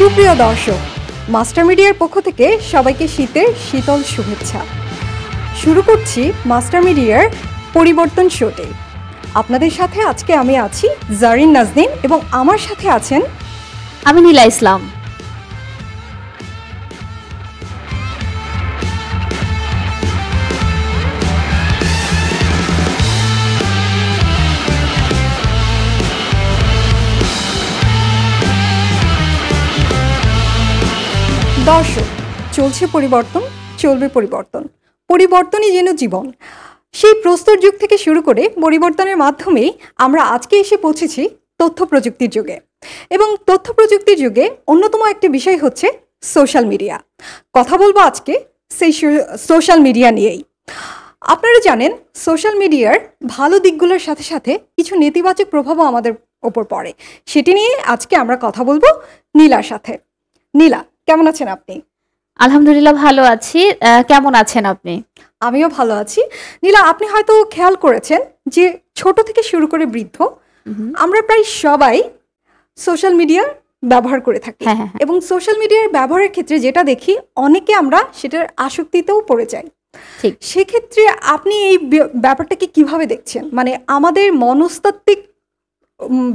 সুপ্রিয় দর্শক, মাস্টার মিডিয়ার পক্ষ থেকে সবাইকে শীতের শীতল শুভেচ্ছা। শুরু করছি মাস্টার মিডিয়ার পরিবর্তন শোতে। আপনাদের সাথে আজকে আমি আছি জারিন নাজনীন এবং আমার সাথে আছেন আমি নীলা ইসলাম। দর্শক, চলছে পরিবর্তন, চলবে পরিবর্তন, পরিবর্তনই যেন জীবন। সেই প্রস্তর যুগ থেকে শুরু করে পরিবর্তনের মাধ্যমেই আমরা আজকে এসে পৌঁছেছি তথ্য প্রযুক্তির যুগে। এবং তথ্য প্রযুক্তির যুগে অন্যতম একটি বিষয় হচ্ছে সোশ্যাল মিডিয়া। কথা বলবো আজকে সেই সোশ্যাল মিডিয়া নিয়েই। আপনারা জানেন সোশ্যাল মিডিয়ার ভালো দিকগুলোর সাথে সাথে কিছু নেতিবাচক প্রভাবও আমাদের ওপর পড়ে। সেটি নিয়ে আজকে আমরা কথা বলবো নীলার সাথে। নীলা, কেমন আছেন আপনি? আলহামদুলিল্লাহ ভালো আছি। কেমন আছেন আপনি? আমিও ভালো আছি। নীলা, আপনি হয়তো খেয়াল করেছেন যে ছোট থেকে শুরু করে বৃদ্ধ আমরা প্রায় সবাই সোশ্যাল মিডিয়া ব্যবহার করে থাকি। এবং সোশ্যাল মিডিয়ার ব্যবহারের ক্ষেত্রে যেটা দেখি, অনেকে আমরা সেটার আসক্তিতেও পড়ে যাই। ঠিক, সেক্ষেত্রে আপনি এই ব্যাপারটাকে কিভাবে দেখছেন? মানে আমাদের মনস্তাত্ত্বিক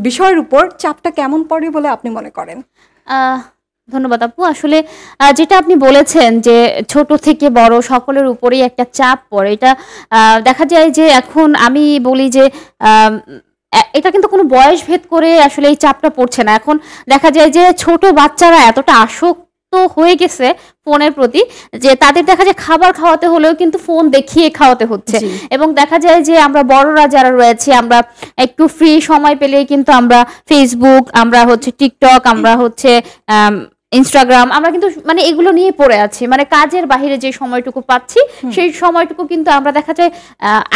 বিষয়ের উপর চাপটা কেমন পড়ে বলে আপনি মনে করেন? ধন্যবাদ আপু। আসলে যেটা আপনি বলেছেন যে ছোট থেকে বড় সকলের উপরেই একটা চাপ পড়ে, এটা দেখা যায় যে এখন আমি বলি যে এটা কিন্তু কোনো বয়স ভেদ করে আসলে এই চাপটা পড়ছে না। এখন দেখা যায় যে ছোট বাচ্চারা এতটা আসক্ত হয়ে গেছে ফোনের প্রতি যে তাদের দেখা যায় খাবার খাওয়াতে হলেও কিন্তু ফোন দেখিয়ে খাওয়াতে হচ্ছে। এবং দেখা যায় যে আমরা বড়রা যারা রয়েছে, আমরা একটু ফ্রি সময় পেলেই কিন্তু আমরা ফেসবুক, আমরা হচ্ছে টিকটক, আমরা হচ্ছে ইনস্টাগ্রাম, আমরা কিন্তু মানে এগুলো নিয়ে পড়ে আছি। মানে কাজের বাহিরে যে সময়টুকু পাচ্ছি সেই সময়টুকু কিন্তু আমরা দেখা যায়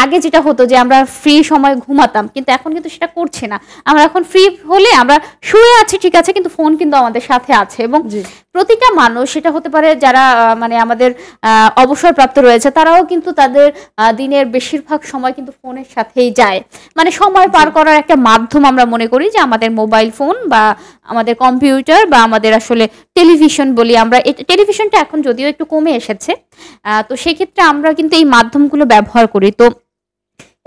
আগে যেটা হতো যে আমরা ফ্রি সময় ঘুমাতাম, কিন্তু এখন কিন্তু সেটা করছি না। আমরা এখন ফ্রি হলে আমরা শুয়ে আছি ঠিক আছে, কিন্তু ফোন কিন্তু আমাদের সাথে আছে। এবং প্রতিটা মানুষ, সেটা হতে পারে যারা মানে আমাদের অবসরপ্রাপ্ত রয়েছে, তারাও কিন্তু তাদের দিনের বেশিরভাগ সময় কিন্তু ফোনের সাথেই যায়। মানে সময় পার করার একটা মাধ্যম আমরা মনে করি যে আমাদের মোবাইল ফোন বা আমাদের কম্পিউটার বা আমাদের আসলে টেলিভিশন বলি আমরা। টেলিভিশনটা এখন যদিও একটু কমে এসেছে, তো সেক্ষেত্রে আমরা কিন্তু এই মাধ্যমগুলো ব্যবহার করি। তো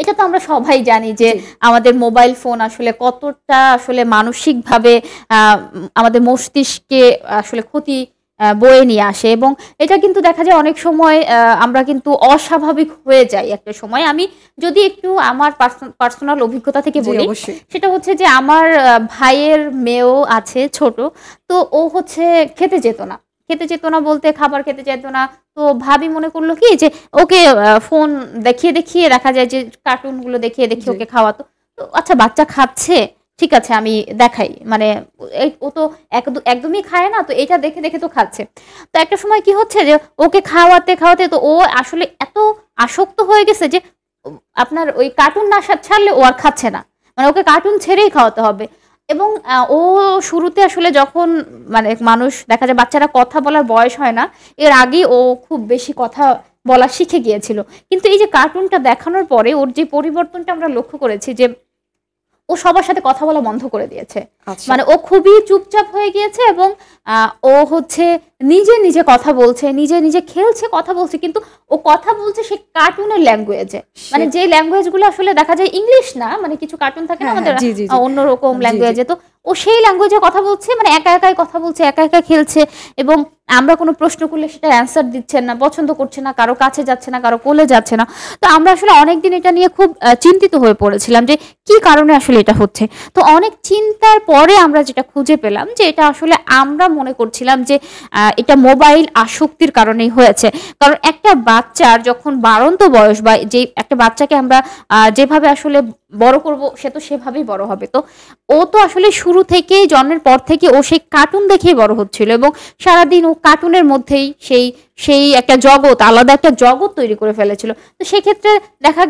এটা তো আমরা সবাই জানি যে আমাদের মোবাইল ফোন আসলে কতটা আসলে মানসিকভাবে আমাদের মস্তিষ্কে আসলে ক্ষতি বয়ে নিয়ে আসে। এবং এটা কিন্তু দেখা যায় অনেক সময় আমরা কিন্তু অস্বাভাবিক হয়ে যাই একটা সময়। আমি যদি একটু আমার পার্সোনাল অভিজ্ঞতা থেকে বলি, সেটা হচ্ছে যে আমার ভাইয়ের মেয়েও আছে ছোট, তো ও হচ্ছে খেতে যেত না বলতে খাবার খেতে যেত না। তো ভাবি মনে করলো কি যে ওকে ফোন দেখিয়ে দেখিয়ে দেখা যায় যে কার্টুনগুলো দেখিয়ে দেখিয়ে ওকে খাওয়াতো। তো আচ্ছা, বাচ্চা খাচ্ছে, ঠিক আছে আমি দেখাই, মানে ও তো একদমই খায় না, তো এটা দেখে দেখে তো খাচ্ছে। তো একটা সময় কি হচ্ছে যে ওকে খাওয়াতে খাওয়াতে তো ও আসলে এত আসক্ত হয়ে গেছে যে আপনার ওই কার্টুন না ছাড়লে ও আর খাচ্ছে না, মানে ওকে কার্টুন ছেড়েই খাওয়াতে হবে। এবং ও শুরুতে আসলে যখন মানে মানুষ দেখা যায় বাচ্চারা কথা বলার বয়স হয় না, এর আগেই ও খুব বেশি কথা বলা শিখে গিয়েছিল। কিন্তু এই যে কার্টুনটা দেখানোর পরে ওর যে পরিবর্তনটা আমরা লক্ষ্য করেছি যে ও সবার সাথে কথা বলা বন্ধ করে দিয়েছে। মানে ও খুবই চুপচাপ হয়ে গিয়েছে এবং ও হচ্ছে নিজে নিজে কথা বলছে, নিজে নিজে খেলছে, কথা বলছে, কিন্তু ও কথা বলছে সে কার্টুনের ল্যাঙ্গুয়েজে, মানে যে ল্যাঙ্গুয়েজগুলো আসলে দেখা যায় ইংলিশ না, মানে কিছু কার্টুন থাকে না আমাদের অন্যরকম ল্যাঙ্গুয়েজে, তো ও সেই ল্যাঙ্গুয়েজে কথা বলছে, মানে একা একাই কথা বলছে, একা একা খেলছে। এবং আমরা কোনো প্রশ্ন করলে সেটা অ্যান্সার দিচ্ছেন না, পছন্দ করছে না, কারো কাছে যাচ্ছে না, কারো কোলে যাচ্ছে না। তো আমরা আসলে অনেকদিন এটা নিয়ে খুব চিন্তিত হয়ে পড়েছিলাম যে কি কারণে আসলে এটা হচ্ছে। তো অনেক চিন্তার পরে আমরা যেটা খুঁজে পেলাম যে এটা আসলে আমরা মনে করছিলাম যে এটা মোবাইল আসক্তির কারণেই হয়েছে। কারণ একটা বাচ্চার যখন বাড়ন্ত বয়স বা যে একটা বাচ্চাকে আমরা যেভাবে আসলে বড় করব সে তো সেভাবেই বড় হবে। তো ও তো আসলে শুরু থেকেই জন্মের পর থেকে ও সেই কার্টুন দেখেই বড় হচ্ছিল এবং সারাদিন ও কার্টুনের মধ্যেই সেই একটা জগৎ, আলাদা একটা জগৎ তৈরি করে ফেলেছিল। তো সেক্ষেত্রে দেখা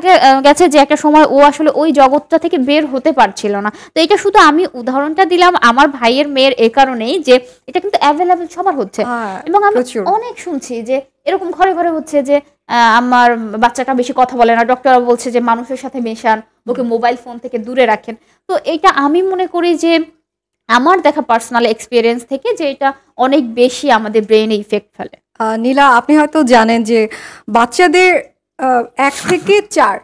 গেছে যে একটা সময় ও আসলে ওই জগৎটা থেকে বের হতে পারছিল না। তো এটা শুধু আমি উদাহরণটা দিলাম আমার ভাইয়ের মেয়ের এই কারণেই যে এটা কিন্তু অ্যাভেলেবল সবার হচ্ছে। এবং আমি অনেক শুনছি যে এরকম ঘরে ঘরে হচ্ছে যে আমার বাচ্চাটা বেশি কথা বলে না, ডক্টররা বলছে যে মানুষের সাথে মেশান, ওকে মোবাইল ফোন থেকে দূরে রাখেন। তো এটা আমি মনে করি যে আমার দেখা পার্সোনাল এক্সপিরিয়েন্স থেকে যে এটা অনেক বেশি আমাদের ব্রেইনে ইফেক্ট ফেলে। নীলা, আপনি হয়তো জানেন যে বাচ্চাদের 1 থেকে 4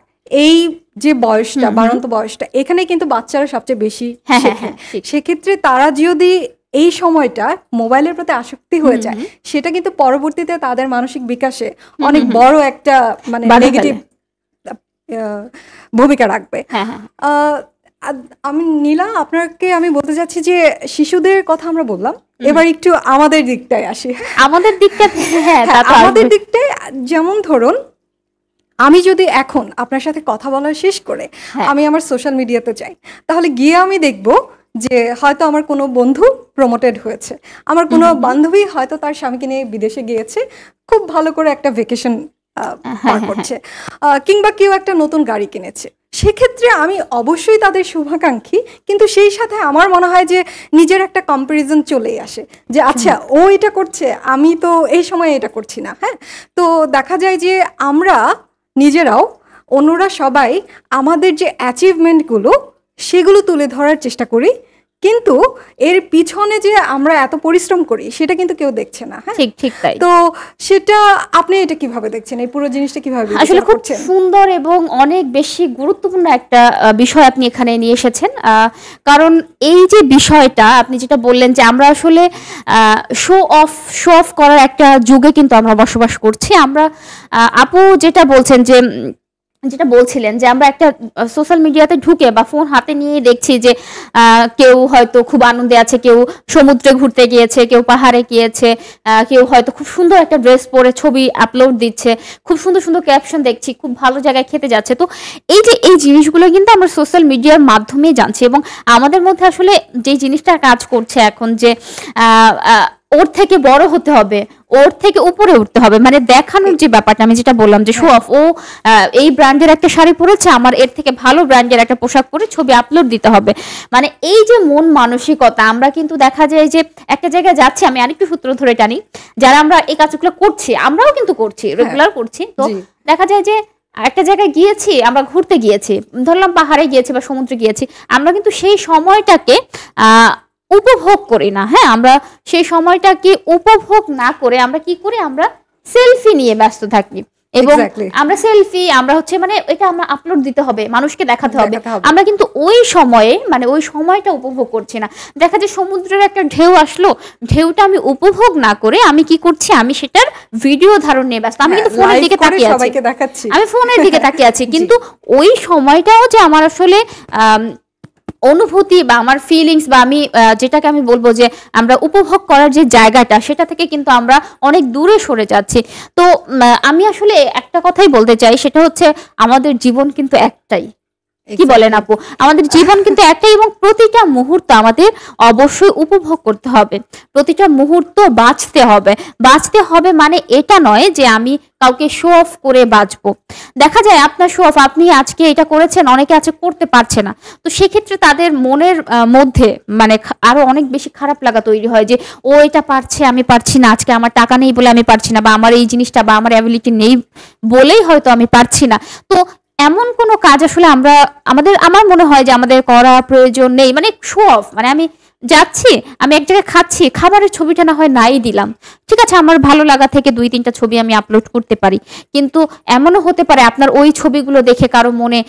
এই যে বয়সটা, বাড়ন্ত বয়সটা, এখানে কিন্তু বাচ্চারা সবচেয়ে বেশি শেখে। সেক্ষেত্রে তারা যদি এই সময়টা মোবাইলের প্রতি আসক্তি হয়ে যায়, সেটা কিন্তু পরবর্তীতে তাদের মানসিক বিকাশে অনেক বড় একটা মানে নেগেটিভ ভূমিকা রাখবে। আমি নীলা, আপনাকে আমি বলতে চাচ্ছি যে শিশুদের কথা আমরা বললাম, এবার একটু আমাদের দিকটায় আসি। আমাদের দিকটায় যেমন ধরুন, আমি যদি এখন আপনার সাথে কথা বলা শেষ করে আমি আমার সোশ্যাল মিডিয়াতে যাই, তাহলে গিয়ে আমি দেখব যে হয়তো আমার কোনো বন্ধু প্রমোটেড হয়েছে, আমার কোনো বান্ধবী হয়তো তার স্বামীকে নিয়ে বিদেশে গিয়েছে, খুব ভালো করে একটা ভেকেশন পার করছে, কিংবা কেউ একটা নতুন গাড়ি কিনেছে। সেক্ষেত্রে আমি অবশ্যই তাদের শুভাকাঙ্ক্ষী, কিন্তু সেই সাথে আমার মনে হয় যে নিজের একটা কম্পারিজন চলেই আসে যে আচ্ছা, ও এটা করছে, আমি তো এই সময় এটা করছি না। হ্যাঁ, তো দেখা যায় যে আমরা নিজেরাও, অন্যরা সবাই আমাদের যে অ্যাচিভমেন্টগুলো সেগুলো তুলে ধরার চেষ্টা করি, কিন্তু এর পিছনে যে আমরা এত পরিশ্রম করি সেটা কিন্তু কেউ দেখছে না। হ্যাঁ, ঠিক তাই। তো সেটা আপনি এটা কিভাবে দেখছেন, এই পুরো জিনিসটা কিভাবে? আসলে খুব সুন্দর এবং অনেক বেশি গুরুত্বপূর্ণ একটা বিষয় আপনি এখানে নিয়ে এসেছেন। কারণ এই যে বিষয়টা আপনি যেটা বললেন যে আমরা আসলে শো অফ করার একটা যুগে কিন্তু আমরা বসবাস করছি। আমরা আপু যেটা বলছিলেন যে আমরা একটা সোশ্যাল মিডিয়াতে ঢুকে বা ফোন হাতে নিয়ে দেখছি যে কেউ হয়তো খুব আনন্দে আছে, কেউ সমুদ্রে ঘুরতে গিয়েছে, কেউ পাহাড়ে গিয়েছে, কেউ হয়তো খুব সুন্দর একটা ড্রেস পরে ছবি আপলোড দিচ্ছে, খুব সুন্দর সুন্দর ক্যাপশন দেখছি, খুব ভালো জায়গায় খেতে যাচ্ছে। তো এই জিনিসগুলো কিন্তু আমরা সোশ্যাল মিডিয়ার মাধ্যমে জানছি, এবং আমাদের মধ্যে আসলে যে জিনিসটা কাজ করছে এখন যে ওর থেকে বড় হতে হবে, ওর থেকে উপরে উঠতে হবে, মানে দেখানোর যে ব্যাপারটা আমি যেটা বললাম যে শো অফ, ও এই ব্র্যান্ডের একটা শাড়ি পরেছে, আমার এর থেকে ভালো ব্র্যান্ডের একটা পোশাক পরে ছবি আপলোড দিতে হবে। মানে এই যে মন মানসিকতা, আমরা কিন্তু দেখা যায় যে একটা জায়গায় যাচ্ছি, আমি আরেকটু সূত্র ধরে টানি, যারা আমরা এই কাজগুলো করছি, আমরাও কিন্তু করছি, রেগুলার করছি, তো দেখা যায় যে একটা জায়গায় গিয়েছি, আমরা ঘুরতে গিয়েছি, ধরলাম পাহাড়ে গিয়েছি বা সমুদ্রে গিয়েছি, আমরা কিন্তু সেই সময়টাকে উপভোগ করি না। হ্যাঁ, আমরা সেই সময়টাকে উপভোগ না করে আমরা কি করি, আমরা সেলফি নিয়ে ব্যস্ত থাকি, এবং আমরা সেলফি, আমরা হচ্ছে মানে এটা আমরা আপলোড দিতে হবে, মানুষকে দেখাতে হবে, আমরা কিন্তু ওই সময়ে মানে ওই সময়টা উপভোগ করছি না। দেখা যায় সমুদ্রের একটা ঢেউ আসলো, ঢেউটা আমি উপভোগ না করে আমি কি করছি, আমি সেটার ভিডিও ধারণ নিয়ে ব্যস্ত, আমি কিন্তু ফোনের দিকে তাকিয়ে আছি, আমি ফোনের দিকে তাকিয়ে আছি, কিন্তু ওই সময়টাও যে আমার আসলে অনুভূতি বা আমার ফিলিংস বা আমি যেটাকে আমি বলবো যে আমরা উপভোগ করার যে জায়গাটা, সেটা থেকে কিন্তু আমরা অনেক দূরে সরে যাচ্ছি। তো আমি আসলে একটা কথাই বলতে চাই, সেটা হচ্ছে আমাদের জীবন কিন্তু একটাই, কি বলেন আপু? আমাদের জীবন কিন্তু একটাই, এবং প্রতিটা মুহূর্ত আমাদের অবশ্যই উপভোগ করতে হবে, প্রতিটা মুহূর্ত বাঁচতে হবে মানে এটা নয় যে আমি কাউকে শো অফ করে বাঁচবো। দেখা যায় আপনার শো অফ, আপনি আজকে এটা করেছেন, অনেকে আছে করতে পারছে না, তো সেক্ষেত্রে তাদের মনের মধ্যে মানে আরো অনেক বেশি খারাপ লাগা তৈরি হয় যে ও এটা পারছে, আমি পারছি না, আজকে আমার টাকা নেই বলে আমি পারছি না, বা আমার এই জিনিসটা বা আমার অ্যাবিলিটি নেই বলেই হয়তো আমি পারছি না। তো এমন কোনো কাজ আসলে আমার মনে হয় যে আমাদের করা প্রয়োজন নেই। মানে শো অফ মানে আমি যাচ্ছি, আমি এক জায়গায় খাচ্ছি, খাবারের ছবিটা না হয় নাই দিলাম, ঠিক আছে, আমার ভালো লাগা থেকে 2-3টা ছবি আমি আপলোড করতে পারি, কিন্তু এমনও হতে পারে আপনার ওই ছবিগুলো দেখে কারো মনে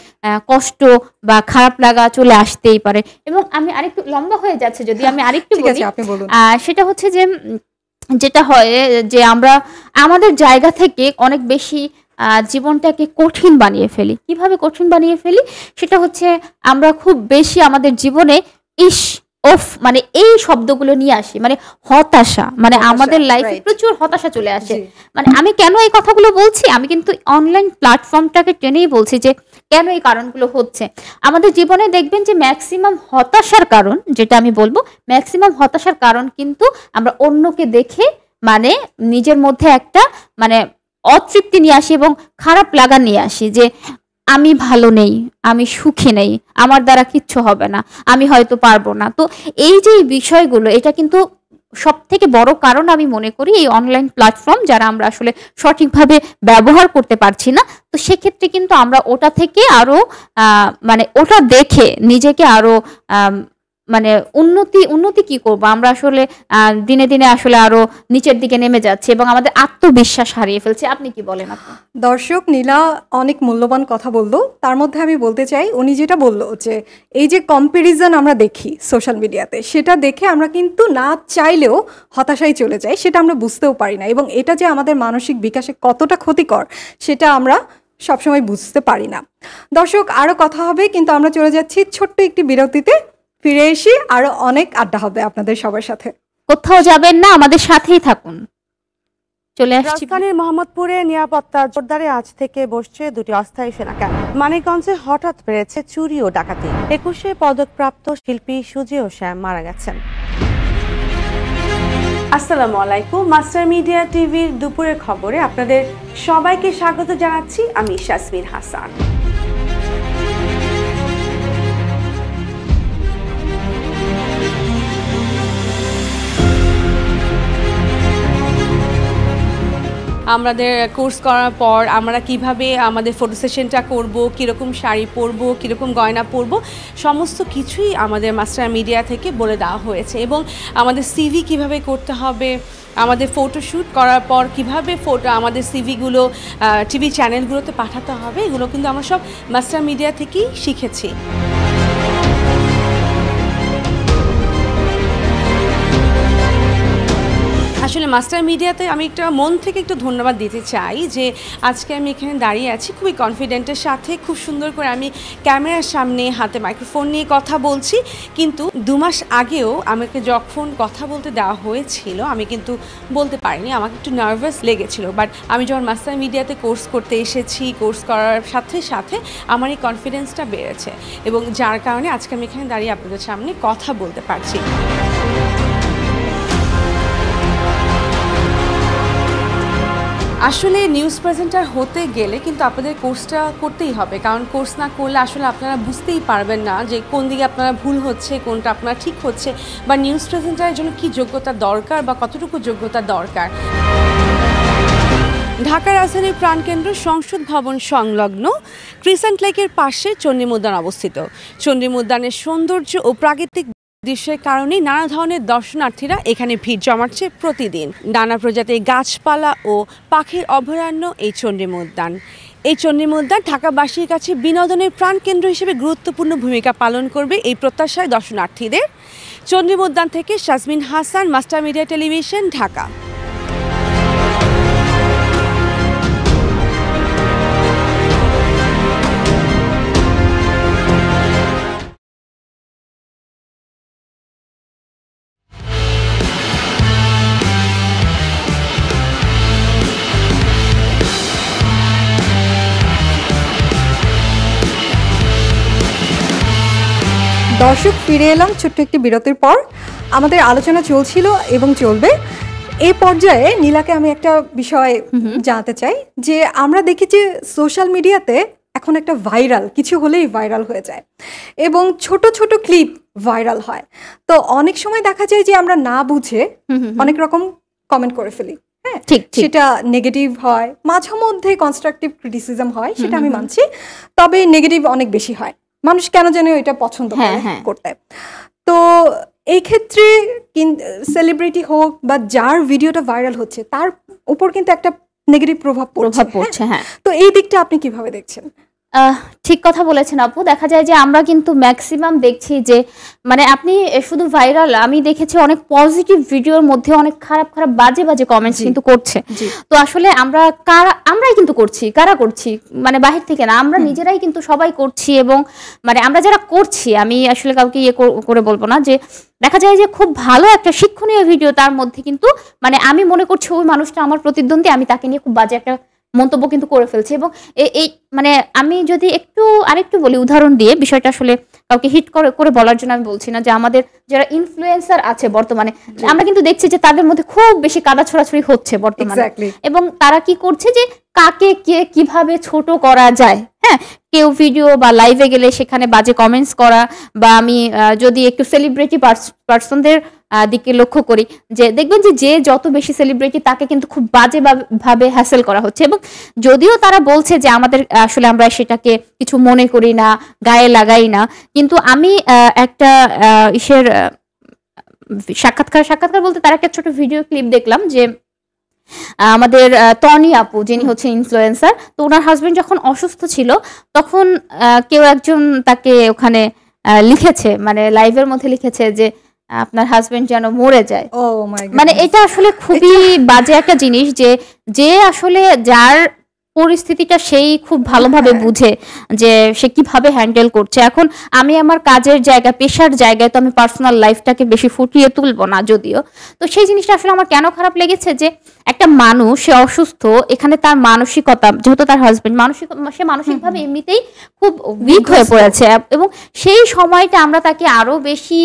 কষ্ট বা খারাপ লাগা চলে আসতেই পারে। এবং আমি আরেকটু লম্বা হয়ে যাচ্ছে যদি আমি আরেকটু বলি, সেটা হচ্ছে যে যেটা হয় যে আমরা আমাদের জায়গা থেকে অনেক বেশি জীবনটাকে কঠিন বানিয়ে ফেলি। কিভাবে কঠিন বানিয়ে ফেলি, সেটা হচ্ছে আমরা খুব বেশি আমাদের জীবনে মানে এই শব্দগুলো নিয়ে আসি, মানে হতাশা, মানে আমাদের লাইফে প্রচুর হতাশা চলে আসে। মানে আমি কেন এই কথাগুলো বলছি, আমি কিন্তু অনলাইন প্ল্যাটফর্মটাকে টেনেই বলছি যে কেন এই কারণগুলো হচ্ছে আমাদের জীবনে। দেখবেন যে ম্যাক্সিমাম হতাশার কারণ, যেটা আমি বলবো ম্যাক্সিমাম হতাশার কারণ কিন্তু আমরা অন্যকে দেখে মানে নিজের মধ্যে একটা মানে অতৃপ্তি নিয়ে আসি এবং খারাপ লাগা নিয়ে আসি যে আমি ভালো নেই, আমি সুখী নেই, আমার দ্বারা কিচ্ছু হবে না, আমি হয়তো পারবো না। তো এই যে বিষয়গুলো, এটা কিন্তু সব থেকে বড় কারণ আমি মনে করি এই অনলাইন প্ল্যাটফর্ম, যারা আমরা আসলে সঠিকভাবে ব্যবহার করতে পারছি না। তো সেক্ষেত্রে কিন্তু আমরা ওটা থেকে আরো মানে ওটা দেখে নিজেকে আরো মানে উন্নতি কি করব আমরা আসলে দিনে দিনে আসলে আরো নিচের দিকে নেমে যাচ্ছে এবং আমাদের আত্মবিশ্বাস হারিয়ে ফেলছে। আপনি কি বলেন? আপনি দর্শক, নীলা অনেক মূল্যবান কথা বললো। তার মধ্যে আমি বলতে চাই, উনি যেটা বললো যে এই যে কম্প্যারিজন আমরা দেখি সোশ্যাল মিডিয়াতে, সেটা দেখে আমরা কিন্তু না চাইলেও হতাশায় চলে যাই, সেটা আমরা বুঝতেও পারি না, এবং এটা যে আমাদের মানসিক বিকাশে কতটা ক্ষতিকর সেটা আমরা সবসময় বুঝতে পারি না। দর্শক, আরও কথা হবে, কিন্তু আমরা চলে যাচ্ছি ছোট্ট একটি বিরতিতে। ফিরে এসে আরও অনেক আড্ডা হবে আপনাদের সবার সাথে। কোথাও যাবেন না, আমাদের সাথেই থাকুন। চলে আসছি রাজধানীর মোহাম্মদপুরে নিরাপত্তা জোরদারে আজ থেকে বসছে দুটি অস্থায়ী সেনা ক্যাম্প। মানিকগঞ্জে হঠাৎ বেড়েছে চুরি ও ডাকাতি। 21 পদকপ্রাপ্ত শিল্পী সুজি ও শ্যাম মারা গেছেন। আসসালামু আলাইকুম, মাস্টার মিডিয়া টিভির দুপুরের খবরে আপনাদের সবাইকে স্বাগত জানাচ্ছি। আমি শাসমিন হাসান। আমাদের কোর্স করার পর আমরা কিভাবে আমাদের ফটো সেশনটা করব, কীরকম শাড়ি পরবো, কীরকম গয়না পরবো, সমস্ত কিছুই আমাদের মাস্টার মিডিয়া থেকে বলে দেওয়া হয়েছে। এবং আমাদের সিভি কিভাবে করতে হবে, আমাদের ফটোশ্যুট করার পর কিভাবে আমাদের সিভিগুলো টিভি চ্যানেলগুলোতে পাঠাতে হবে, এগুলো কিন্তু আমরা সব মাস্টার মিডিয়া থেকেই শিখেছি। আসলে মাস্টার মিডিয়াতে আমি একটা মন থেকে একটু ধন্যবাদ দিতে চাই যে আজকে আমি এখানে দাঁড়িয়ে আছি খুবই কনফিডেন্টের সাথে, খুব সুন্দর করে আমি ক্যামেরার সামনে হাতে মাইক্রোফোন নিয়ে কথা বলছি। কিন্তু 2 মাস আগেও আমাকে যখন কথা বলতে দেওয়া হয়েছিল আমি কিন্তু বলতে পারিনি, আমাকে একটু নার্ভাস লেগেছিল। বাট আমি যখন মাস্টার মিডিয়াতে কোর্স করতে এসেছি, কোর্স করার সাথে সাথে আমার এই কনফিডেন্সটা বেড়েছে, এবং যার কারণে আজকে আমি এখানে দাঁড়িয়ে আপনাদের সামনে কথা বলতে পারছি। আসলে নিউজ প্রেজেন্টার হতে গেলে কিন্তু আপনাদের কোর্সটা করতেই হবে, কারণ কোর্স না করলে আসলে আপনারা বুঝতেই পারবেন না যে কোন দিকে আপনারা ভুল হচ্ছে, কোনটা আপনারা ঠিক হচ্ছে, বা নিউজ প্রেজেন্টারের জন্য কী যোগ্যতা দরকার বা কতটুকু যোগ্যতা দরকার। ঢাকা রাজধানীর প্রাণকেন্দ্র সংসদ ভবন সংলগ্ন ক্রিসেন্ট লেকের পাশে চণ্ডীম উদ্যান অবস্থিত। চণ্ডীম উদ্যানের সৌন্দর্য ও প্রাকৃতিক দৃশ্যের কারণে নানা ধরনের দর্শনার্থীরা এখানে ভিড় জমাচ্ছে প্রতিদিন। নানা প্রজাতির গাছপালা ও পাখির অভয়ারণ্য এই চণ্ডীম উদ্যান। এই চণ্ডীম উদ্যান ঢাকাবাসীর কাছে বিনোদনের প্রাণকেন্দ্র হিসেবে গুরুত্বপূর্ণ ভূমিকা পালন করবে এই প্রত্যাশায় দর্শনার্থীদের। চণ্ডীম উদ্যান থেকে Shasmin Hasan, Master Media Television, Dhaka. দর্শক, ফিরে এলাম ছোট্ট একটি বিরতির পর। আমাদের আলোচনা চলছিল এবং চলবে। এই পর্যায়ে নীলাকে আমি একটা বিষয় জানাতে চাই যে আমরা দেখি যে সোশ্যাল মিডিয়াতে এখন একটা ভাইরাল কিছু হলেই ভাইরাল হয়ে যায়, এবং ছোট ছোট ক্লিপ ভাইরাল হয়। তো অনেক সময় দেখা যায় যে আমরা না বুঝে অনেক রকম কমেন্ট করে ফেলি। হ্যাঁ, সেটা নেগেটিভ হয়, মাঝে মধ্যে কনস্ট্রাকটিভ ক্রিটিসিজম হয়, সেটা আমি মানছি, তবে নেগেটিভ অনেক বেশি হয়। মানুষ কেন জানে এটা পছন্দ করে করতে। তো এই ক্ষেত্রে সেলিব্রিটি হোক বা যার ভিডিওটা ভাইরাল হচ্ছে তার উপর কিন্তু একটা নেগেটিভ প্রভাব পড়ছে। তো এই দিকটা আপনি কিভাবে দেখছেন? ঠিক কথা বলেছেন আপু। দেখা যায় যে আমরা কিন্তু ম্যাক্সিমাম দেখছি যে মানে আপনি শুধু ভাইরাল, আমি দেখেছি অনেক পজিটিভ ভিডিওর মধ্যে অনেক খারাপ খারাপ বাজে বাজে কমেন্টস কিন্তু করছে। তো আসলে আমরাই কিন্তু করছি, কারা করছি মানে বাহির থেকে না, আমরা নিজেরাই কিন্তু সবাই করছি। এবং মানে আমরা যারা করছি, আমি আসলে কাউকে ইয়ে করে বলবো না, যে দেখা যায় যে খুব ভালো একটা শিক্ষণীয় ভিডিও, তার মধ্যে কিন্তু মানে আমি মনে করছি ওই মানুষটা আমার প্রতিদ্বন্দ্বী, আমি তাকে নিয়ে খুব বাজে একটা মন্তব্য কিন্তু করে ফেলছে। এবং এই মানে আমি যদি আরেকটু বলি উদাহরণ দিয়ে, বিষয়টা আসলে কাউকে হিট করে বলার জন্য আমি বলছি না, যে আমাদের যারা ইনফ্লুয়েন্সার আছে বর্তমানে, আমরা কিন্তু দেখছি যে তাদের মধ্যে খুব বেশি কাদা ছড়াছড়ি হচ্ছে বর্তমানে। এবং তারা কি করছে যে কাকে কে কিভাবে ছোট করা যায়, হ্যাঁ, কেউ ভিডিও বা লাইভে গেলে সেখানে বাজে কমেন্টস করা, বা আমি যদি একটু সেলিব্রিটি পার্সনদের দিকে লক্ষ্য করি, যে দেখবেন যে যত বেশি সেলিব্রিটি তাকে কিন্তু খুব বাজে ভাবে হ্যাসেল করা হচ্ছে। এবং যদিও তারা বলছে যে আমাদের আসলে আমরা সেটাকে কিছু মনে করি না, গায়ে লাগাই না, কিন্তু আমি একটা ইসের সাক্ষাৎকার বলতে তার একটা ছোট ভিডিও ক্লিপ দেখলাম, যে আমাদের তনি আপু যিনি হচ্ছে ইনফ্লুয়েন্সার, তো ওনার হাজবেন্ড যখন অসুস্থ ছিল তখন কেউ একজন তাকে ওখানে লিখেছে, মানে লাইভের মধ্যে লিখেছে যে আপনার হাজবেন্ড যেন মরে যায়। মানে এটা আসলে খুবই বাজে একটা জিনিস, যে আসলে যার পরিস্থিতিটা সেই খুব ভালোভাবে বুঝে যে সে কিভাবে হ্যান্ডেল করছে। এখন আমি আমার কাজের জায়গা, পেশার জায়গায় তো আমি পার্সোনাল লাইফটাকে বেশি ফুটিয়ে তুলবো না যদিও, তো সেই জিনিসটা আসলে আমার কেন খারাপ লেগেছে, যে একটা মানুষ সে অসুস্থ, এখানে তার মানসিকতা, যেহেতু তার হাজবেন্ড সে মানসিকভাবে এমনিতেই খুব উইক হয়ে পড়েছে, এবং সেই সময়টা আমরা তাকে আরো বেশি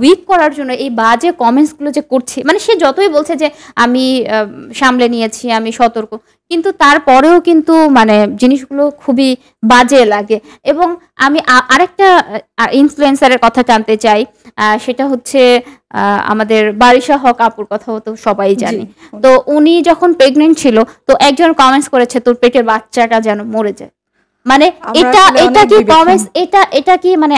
উইক করার জন্য এই বাজে কমেন্টস গুলো যে করছি, মানে সে যতই বলছে যে আমি সামলে নিয়েছি, আমি সতর্ক, কিন্তু তারপরেও কিন্তু মানে জিনিসগুলো খুবই বাজে লাগে। এবং আমি আরেকটা ইনফ্লুয়েন্সারের কথা জানতে চাই, সেটা হচ্ছে আমাদের বারিশা হক আপুর কথা তো সবাই জানি। তো উনি যখন প্রেগনেন্ট ছিল, তো একজন কমেন্টস করেছে তোর পেটের বাচ্চাটা যেন মরে যায়। মানে এটা কি কমেন্টস, এটা কি মানে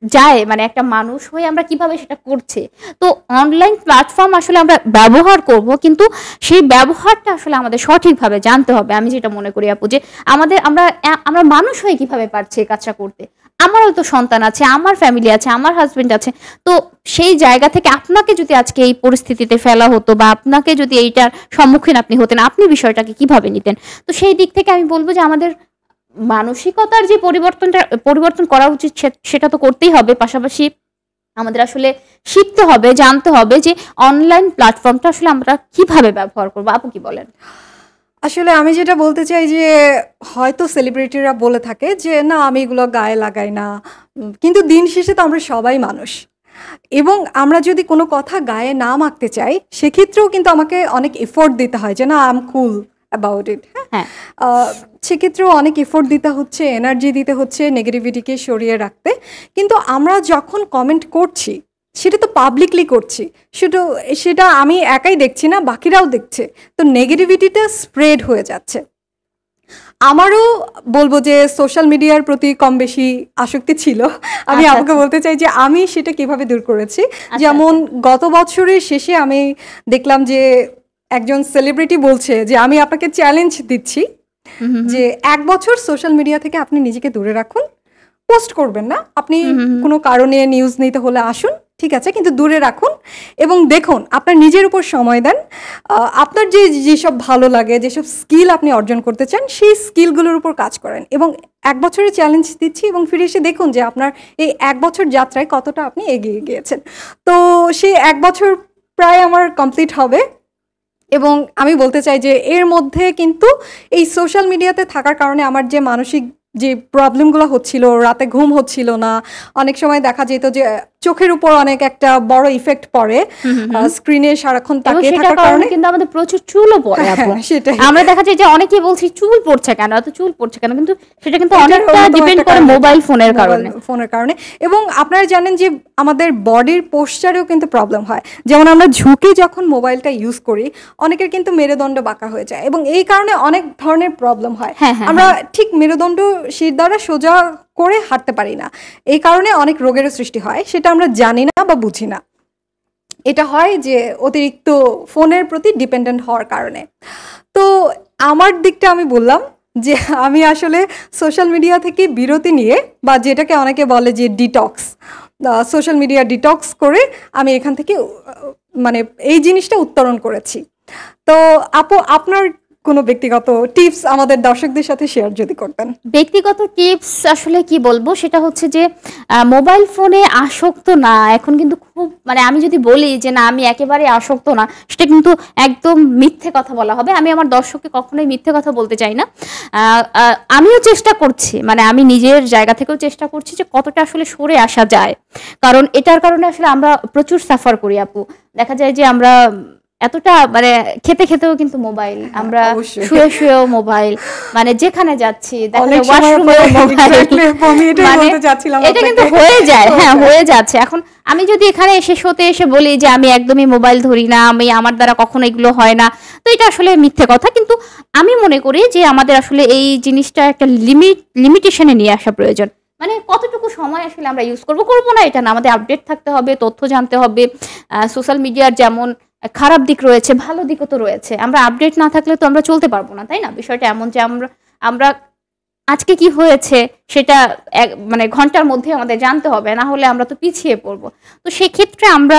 যায়, মানে একটা মানুষ হয়ে আমরা কিভাবে সেটা করছে? তো অনলাইন প্ল্যাটফর্ম আসলে আমরা ব্যবহার করব, কিন্তু সেই ব্যবহারটা আসলে আমাদের সঠিকভাবে জানতে হবে। আমি যেটা মনে করি আপু, যে আমরা মানুষ হয়ে কিভাবে পারছি এই কাজটা করতে। আমারও তো সন্তান আছে, আমার ফ্যামিলি আছে, আমার হাজবেন্ড আছে, তো সেই জায়গা থেকে আপনাকে যদি আজকে এই পরিস্থিতিতে ফেলা হতো, বা আপনাকে যদি এইটার সম্মুখীন আপনি হতেন, আপনি বিষয়টাকে কিভাবে নিতেন? তো সেই দিক থেকে আমি বলবো যে আমাদের মানসিকতার যে পরিবর্তন করা উচিত সেটা তো করতেই হবে, পাশাপাশি আমাদের আসলে শিখতে হবে, জানতে হবে যে অনলাইন প্ল্যাটফর্মটা আসলে আমরা কিভাবে ব্যবহার করবো। আপু কি বলেন? আসলে আমি যেটা বলতে চাই যে হয়তো সেলিব্রিটিরা বলে থাকে যে না আমি এগুলো গায়ে লাগাই না, কিন্তু দিন শেষে তো আমরা সবাই মানুষ, এবং আমরা যদি কোনো কথা গায়ে না মাখতে চাই সেক্ষেত্রেও কিন্তু আমাকে অনেক এফোর্ট দিতে হয় যে না I am cool about it. হ্যাঁ, সেক্ষেত্রেও অনেক এফোর্ট দিতে হচ্ছে, এনার্জি দিতে হচ্ছে নেগেটিভিটিকে সরিয়ে রাখতে। কিন্তু আমরা যখন কমেন্ট করছি সেটা তো পাবলিকলি করছি, সেটা আমি একাই দেখছি না, বাকিরাও দেখছে, তো নেগেটিভিটিটা স্প্রেড হয়ে যাচ্ছে। আমারও বলবো যে সোশ্যাল মিডিয়ার প্রতি কম বেশি আসক্তি ছিল। আমি আপনাকে বলতে চাই যে আমি সেটা কিভাবে দূর করেছি। যেমন গত বছরের শেষে আমি দেখলাম যে একজন সেলিব্রিটি বলছে যে আমি আপনাকে চ্যালেঞ্জ দিচ্ছি যে 1 বছর সোশ্যাল মিডিয়া থেকে আপনি নিজেকে দূরে রাখুন, পোস্ট করবেন না, আপনি কোনো কারণে নিউজ নিতে হলে আসুন, ঠিক আছে, কিন্তু দূরে রাখুন এবং দেখুন আপনার নিজের উপর সময় দেন, আপনার যেসব ভালো লাগে, যেসব স্কিল আপনি অর্জন করতে চান সেই স্কিলগুলোর উপর কাজ করেন, এবং 1 বছরের চ্যালেঞ্জ দিচ্ছি এবং ফিরে এসে দেখুন যে আপনার এই 1 বছর যাত্রায় কতটা আপনি এগিয়ে গিয়েছেন। তো সেই 1 বছর প্রায় আমার কমপ্লিট হবে, এবং আমি বলতে চাই যে এর মধ্যে কিন্তু এই সোশ্যাল মিডিয়াতে থাকার কারণে আমার যে মানসিক যে প্রবলেমগুলো হচ্ছিল, রাতে ঘুম হচ্ছিল না, অনেক সময় দেখা যেত যে চোখের উপর অনেক একটা বড় ইফেক্ট পড়ে স্ক্রিনে সারাক্ষণ তাকিয়ে থাকার কারণে, কিন্তু আমাদের প্রচুর চুলও পড়ে। সেটাই আমরা দেখা যায় যে অনেকে বলছি চুল পড়ছে কেন, এত চুল পড়ছে কেন, কিন্তু সেটা কিন্তু অনেকটা ডিপেন্ড করে মোবাইল ফোনের কারণে। এবং আপনারা জানেন যে আমাদের বডির পোস্চারেও কিন্তু প্রবলেম হয়, যেমন আমরা ঝুঁকে যখন মোবাইলটা ইউজ করি অনেকের কিন্তু মেরুদণ্ড বাঁকা হয়ে যায়, এবং এই কারণে অনেক ধরনের প্রবলেম হয়। আমরা ঠিক মেরুদণ্ড শির দ্বারা সোজা করে হাঁটতে পারি না, এই কারণে অনেক রোগেরও সৃষ্টি হয়, সেটা আমরা জানি না বা বুঝি না। এটা হয় যে অতিরিক্ত ফোনের প্রতি ডিপেন্ডেন্ট হওয়ার কারণে। তো আমার দিকটা আমি বললাম যে আমি আসলে সোশ্যাল মিডিয়া থেকে বিরতি নিয়ে, বা যেটাকে অনেকে বলে যে ডিটক্স, সোশ্যাল মিডিয়া ডিটক্স করে আমি এখান থেকে মানে এই জিনিসটা উত্তরণ করেছি। তো আপু আপনার কোনো ব্যক্তিগত টিপস আমাদের দর্শকদের সাথে শেয়ার যদি করতেন। ব্যক্তিগত টিপস আসলে কি বলবো, সেটা হচ্ছে যে মোবাইল ফোনে আসক্ত না, এখন কিন্তু খুব মানে আমি যদি বলি যে না আমি একেবারে আসক্ত না, সেটা কিন্তু একদম মিথ্যে কথা বলা হবে। আমি আমার দর্শককে কখনোই মিথ্যে কথা বলতে চাই না। আমিও চেষ্টা করছি, মানে আমি নিজের জায়গা থেকেও চেষ্টা করছি যে কতটা আসলে সরে আসা যায়, কারণ এটার কারণে আসলে আমরা প্রচুর সাফার করি আপু। দেখা যায় যে আমরা এতটা মানে খেতে খেতেও কিন্তু মোবাইল, আমরা অবশ্যই। শুয়ে শুয়েও মোবাইল, মানে যেখানে যাচ্ছি দেখা অনেক যায় সময় ওয়াশরুমে মোবাইল, Exactly, আমি এটাই মানে বলতে চাচ্ছিলাম এটা আপনাকে। কিন্তু হয়ে যায়, হ্যাঁ হয়ে যাচ্ছে। এখন আমি যদি এখানে এসে শোতে এসে বলি যে আমি একদমই মোবাইল ধরি না, আমি আমার দ্বারা কখনো এগুলো হয় না, তো এটা আসলে মিথ্যে কথা। কিন্তু আমি মনে করি যে আমাদের আসলে এই জিনিসটা একটা লিমিটেশনে নিয়ে আসা প্রয়োজন। মানে কতটুকু সময় আসলে আমরা ইউজ করবো না এটা না, আমাদের আপডেট থাকতে হবে, তথ্য জানতে হবে। সোশ্যাল মিডিয়ার যেমন খারাপ দিক রয়েছে, ভালো দিকও তো রয়েছে। আমরা আপডেট না থাকলে তো আমরা চলতে পারবো না, তাই না? বিষয়টা এমন যে আমরা আজকে কি হয়েছে সেটা মানে ঘন্টার মধ্যে আমাদের জানতে হবে, না হলে আমরা তো পিছিয়ে পড়বো। তো সেক্ষেত্রে আমরা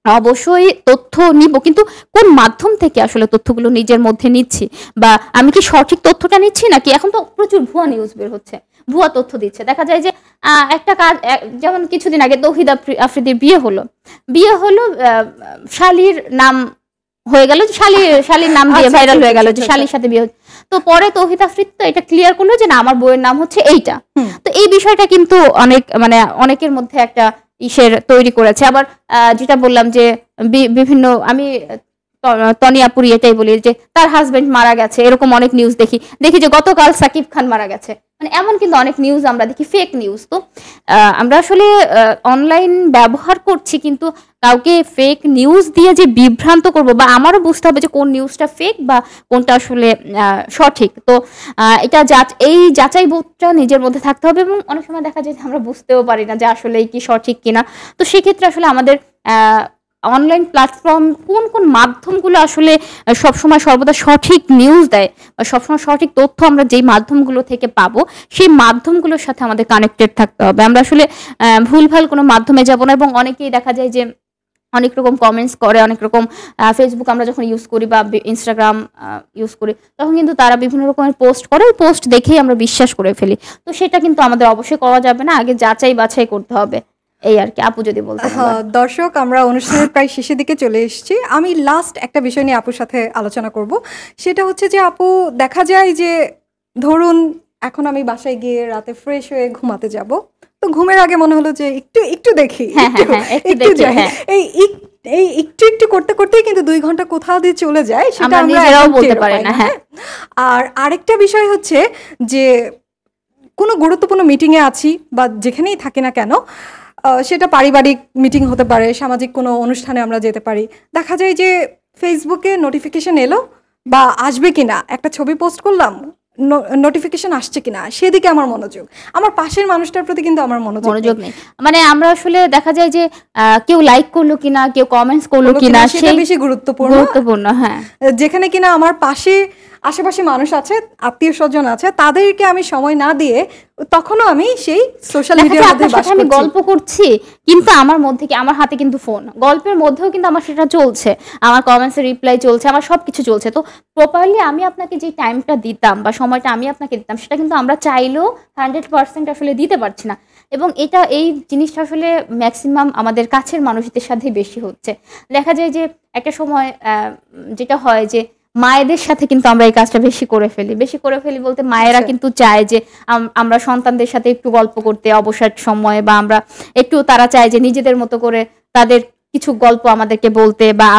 অবশ্যই তথ্য নিব, কিন্তু কোন মাধ্যম থেকে আসলে তথ্যগুলো নিজের মধ্যে নিচ্ছি, বা আমি কি সঠিক তথ্যটা নিচ্ছি নাকি? এখন তো প্রচুর ভুয়া নিউজ বের হচ্ছে, ভুয়া তথ্য দিচ্ছে। দেখা যায় যে একটা কাজ, যেমন কিছুদিন আগে তৌহিদ আফ্রিদির বিয়ে হলো শালির নাম হয়ে গেল, শালির নাম দিয়ে ভাইরাল হয়ে গেল যে শালির সাথে বিয়ে হচ্ছে। তো পরে তৌহিদ আফ্রিদ তো এটা ক্লিয়ার করলো যে না, আমার বইয়ের নাম হচ্ছে এইটা। তো এই বিষয়টা কিন্তু অনেকের মধ্যে একটা তৈরি করেছে। আবার যেটা বললাম যে বিভিন্ন, আমি তনিয়াপুরি এটাই বলি যে তার হাজবেন্ড মারা গেছে, এরকম অনেক নিউজ দেখি যে গতকাল সাকিব খান মারা গেছে, মানে এমন কিন্তু অনেক নিউজ আমরা দেখি, ফেক নিউজ। তো আমরা আসলে অনলাইন ব্যবহার করছি, কিন্তু কাউকে ফেক নিউজ দিয়ে যে বিভ্রান্ত করব, বা আমারও বুঝতে হবে যে কোন নিউজটা ফেক বা কোনটা আসলে সঠিক। তো এটা এই যাচাই বোধটা নিজের মধ্যে থাকতে হবে, এবং অনেক সময় দেখা যায় আমরা বুঝতেও পারি না যে আসলে কি সঠিক কিনা। তো সেক্ষেত্রে আসলে আমাদের অনলাইন প্ল্যাটফর্ম কোন মাধ্যমগুলো আসলে সবসময় সর্বদা সঠিক নিউজ দেয়, বা সবসময় সঠিক তথ্য আমরা যেই মাধ্যমগুলো থেকে পাবো, সেই মাধ্যমগুলোর সাথে আমাদের কানেক্টেড থাকতে হবে। আমরা আসলে ভুলভাল কোনো মাধ্যমে যাব না। এবং অনেকেই দেখা যায় যে অনেক রকম কমেন্টস করে, অনেক রকম ফেসবুক আমরা যখন ইউজ করি বা ইনস্টাগ্রাম ইউজ করি, তখন কিন্তু তারা বিভিন্ন রকমের পোস্ট করে, ওই পোস্ট দেখেই আমরা বিশ্বাস করে ফেলি। তো সেটা কিন্তু আমাদের অবশ্যই করা যাবে না, আগে যাচাই বাছাই করতে হবে। এই আর কি, আপু যদি বলতে। দর্শক, আমরা অনুষ্ঠানের প্রায় শেষের দিকে চলে এসেছি। আমি লাস্ট একটা বিষয় নিয়ে আপুর সাথে আলোচনা করব। সেটা হচ্ছে যে আপু, দেখা যায় যে ধরুন এখন আমি বাসায় গিয়ে রাতে ফ্রেশ হয়ে ঘুমাতে যাব, তো ঘুমের আগে মনে হলো যে একটু দেখি, একটু যাই, এই একটু করতে করতেই কিন্তু 2 ঘন্টা কোথাও দিয়ে চলে যায়, সেটা আমরা নিজেরাও বলতে পারি না। হ্যাঁ, আর আরেকটা বিষয় হচ্ছে যে কোনো গুরুত্বপূর্ণ মিটিংয়ে আছি বা যেখানেই থাকি না কেন, সেটা পারিবারিক মিটিং হতে পারে, সামাজিক কোনো অনুষ্ঠানে আমরা যেতে পারি, দেখা যায় যে ফেসবুকে নোটিফিকেশন এলো বা আসবে কিনা, একটা ছবি পোস্ট করলাম, নোটিফিকেশন আসছে কিনা, সেদিকে আমার মনোযোগ, আমার পাশের মানুষটার প্রতি কিন্তু আমার মনোযোগ নেই। মানে আমরা আসলে দেখা যায় যে কেউ লাইক করলো কিনা, কেউ কমেন্টস করলো কিনা, সেটা বেশি গুরুত্বপূর্ণ। হ্যাঁ, যেখানে কিনা আমার পাশে আশেপাশে মানুষ আছে, আত্মীয় স্বজন আছে, তাদেরকে আমি সময় না দিয়ে তখনও আমি সেই সোশ্যাল মিডিয়ার মধ্যে বাস করছি। আমি গল্প করছি, কিন্তু আমার মধ্যে কি, আমার হাতে কিন্তু ফোন, গল্পের মধ্যেও কিন্তু আমার সেটা চলছে, আমার কমেন্টসের রিপ্লাই চলছে, আমার সবকিছু চলছে। তো প্রপারলি আমি আপনাকে যে টাইমটা দিতাম বা সময়টা আমি আপনাকে দিতাম, সেটা কিন্তু আমরা চাইলেও 100% আসলে দিতে পারছি না। এবং এই জিনিসটা আসলে ম্যাক্সিমাম আমাদের কাছের মানুষদের সাথে বেশি হচ্ছে। দেখা যায় যে একটা সময় যেটা হয় যে মায়েদের সাথে কিন্তু আমরা এই কাজটা বেশি করে ফেলি বলতে মায়েরা কিন্তু চায় যে আমরা সন্তানদের সাথে একটু গল্প করতে অবসর সময়ে, বা আমরা একটু, তারা চায় যে নিজেদের মতো করে তাদের কিছু গল্প আমাদেরকে বলতে, বা